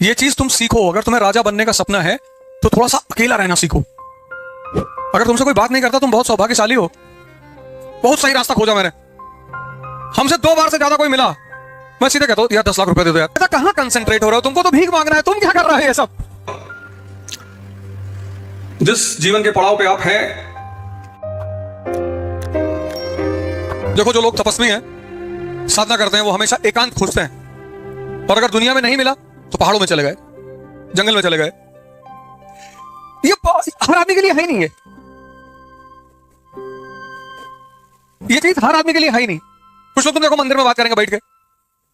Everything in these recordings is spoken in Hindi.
ये चीज तुम सीखो। अगर तुम्हें राजा बनने का सपना है तो थोड़ा सा अकेला रहना सीखो। अगर तुमसे कोई बात नहीं करता, तुम बहुत सौभाग्यशाली हो। बहुत सही रास्ता खोजा मैंने। हमसे 2 बार से ज्यादा कोई मिला, मैं सीधे कहता हूं यार 10 लाख रुपए दे दो यार। ऐसा कहां कंसंट्रेट हो रहे हो? तुमको तो भीख मांगना है, तुम क्या कर रहे हो ये सब? जिस जीवन के पड़ाव पे आप हैं, देखो जो लोग तपस्वी हैं, साधना करते हैं, वो हमेशा एकांत खोजते हैं। और अगर दुनिया में नहीं मिला तो पहाड़ों में चले गए, जंगल में चले गए। ये हर आदमी के लिए है ही नहीं है। ये चीज हर आदमी के लिए है ही नहीं। कुछ लोग तुम देखो मंदिर में बात करेंगे, बैठ के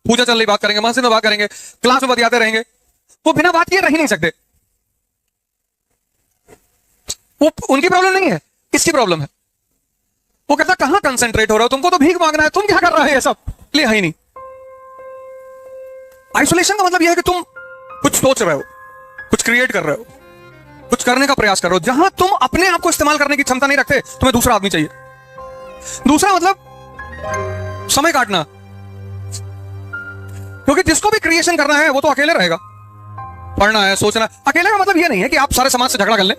पूजा चल रही बात करेंगे, मस्जिद में बात करेंगे, क्लास में बतियाते रहेंगे, वो बिना बात किए रह ही नहीं सकते। वो उनकी प्रॉब्लम नहीं है, इसकी प्रॉब्लम है। वो कहता कहां कंसंट्रेट हो रहे हो? तुमको तो भीख मांगना है, तुम क्या कर रहे हो ये सब? लिए है ही नहीं। आइसोलेशन का मतलब यह है कि तुम कुछ सोच रहे हो, कुछ क्रिएट कर रहे हो, कुछ करने का प्रयास कर रहे हो। जहां तुम अपने आप को इस्तेमाल करने की क्षमता नहीं रखते, तुम्हें दूसरा आदमी चाहिए। दूसरा मतलब समय काटना। क्योंकि जिसको भी क्रिएशन करना है वो तो अकेले रहेगा। पढ़ना है, सोचना। अकेले का मतलब यह नहीं है कि आप सारे समाज से झगड़ा कर लें।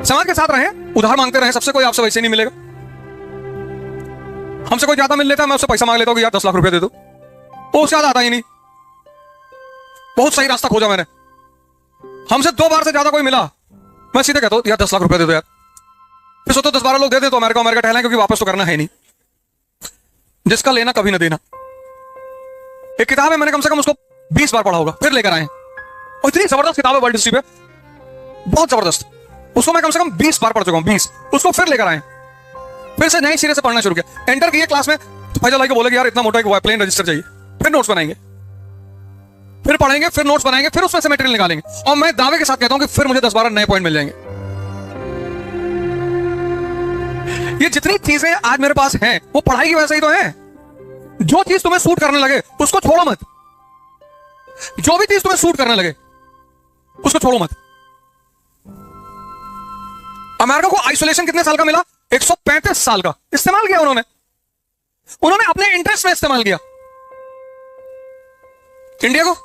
समाज के साथ रहें, उधार मांगते रहें सबसे, कोई आपसे वैसे नहीं मिलेगा। हमसे कोई ज्यादा मिल लेता है, मैं उससे पैसा मांग लेता हूं कि यार 10 लाख रुपए दे दो, वो उससे ज्यादा आता ही नहीं। बहुत सही रास्ता खोजा मैंने। हमसे 2 बार से ज्यादा कोई मिला, मैं सीधे कहता हूं यार 10 लाख रुपए दे दो यार। फिर सोचो 10-12 लोग दे दे तो अमेरिका टहलें, क्योंकि वापस तो करना है नहीं। जिसका लेना कभी ना देना। एक किताब है, मैंने कम से कम उसको 20 बार पढ़ा होगा, फिर लेकर आए। और इतनी जबरदस्त किताब है वर्ल्ड हिस्ट्री पे, बहुत जबरदस्त। उसको मैं कम से कम 20 बार पढ़ चुका हूं, 20। उसको फिर लेकर आए, फिर से नई सिरे से पढ़ना शुरू किया। एंटर किए क्लास में तो फैजल भाई को बोले कि यार इतना मोटा एक प्लेन रजिस्टर चाहिए। फिर नोट्स बनाएंगे, फिर पढ़ेंगे, फिर नोट्स बनाएंगे, फिर उसमें से मटेरियल निकालेंगे। और मैं दावे के साथ कहता हूं कि फिर मुझे 10-12 नए पॉइंट मिल जाएंगे। ये जितनी चीजें आज मेरे पास हैं, वो पढ़ाई की वजह से ही तो है। जो चीज तुम्हें सूट करने लगे उसको छोड़ो मत। जो भी चीज तुम्हें सूट करने लगे उसको छोड़ो मत। अमेरिका को आइसोलेशन कितने साल का मिला? 135 साल का इस्तेमाल किया उन्होंने। उन्होंने अपने इंटरेस्ट में इस्तेमाल किया। इंडिया को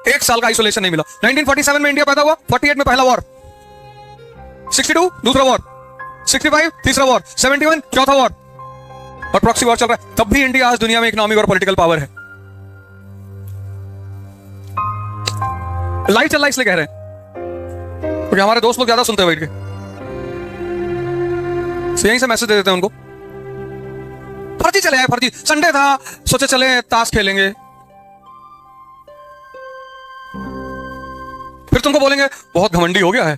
1 साल का आइसोलेशन नहीं मिला। 1947 में इंडिया पैदा हुआ, 48 में पहला वॉर, 62 दूसरा वॉर, 65 तीसरा वॉर, 71 चौथा वॉर, और प्रॉक्सी वॉर चल रहा है। तब भी इंडिया आज दुनिया में इकोनॉमिक और पॉलिटिकल पावर है। लाइव चल रहा है इसलिए कह रहे हैं, क्योंकि हमारे दोस्त लोग ज्यादा सुनते हैं बैठ के, यहीं से मैसेज दे देते हैं उनको। फर्जी चले आए, फर्जी। संडे था, सोचे चले ताश खेलेंगे। फिर तुमको बोलेंगे बहुत घमंडी हो गया है,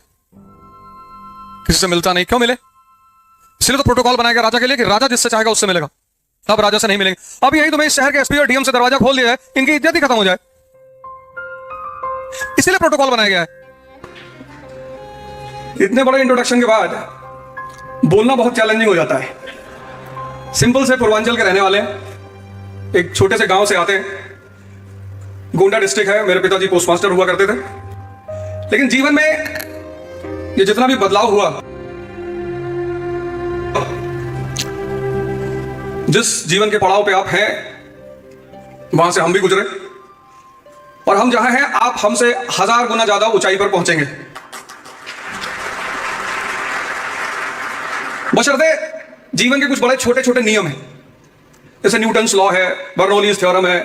किसी से मिलता नहीं। क्यों मिले? इसलिए तो प्रोटोकॉल बनाया गया राजा के लिए कि राजा जिससे चाहेगा उससे मिलेगा। अब राजा से नहीं मिलेंगे। अब यही तुम्हें इस शहर के एसपी और डीएम से दरवाजा खोल दिया है, इनकी इज्जत ही खत्म हो जाए, इसलिए प्रोटोकॉल बनाया गया है। इतने बड़े इंट्रोडक्शन के बाद बोलना बहुत चैलेंजिंग हो जाता है। सिंपल से पूर्वांचल के रहने वाले, एक छोटे से गांव से आते हैं। गोंडा डिस्ट्रिक्ट है, मेरे पिताजी पोस्टमास्टर हुआ करते थे। लेकिन जीवन में ये जितना भी बदलाव हुआ, जिस जीवन के पड़ाव पे आप हैं, वहां से हम भी गुजरे। और हम जहां हैं, आप हमसे 1000 गुना ज्यादा ऊंचाई पर पहुंचेंगे, बशर्ते जीवन के कुछ बड़े छोटे छोटे नियम हैं, जैसे न्यूटन्स लॉ है, बर्नौलीज थ्योरम है,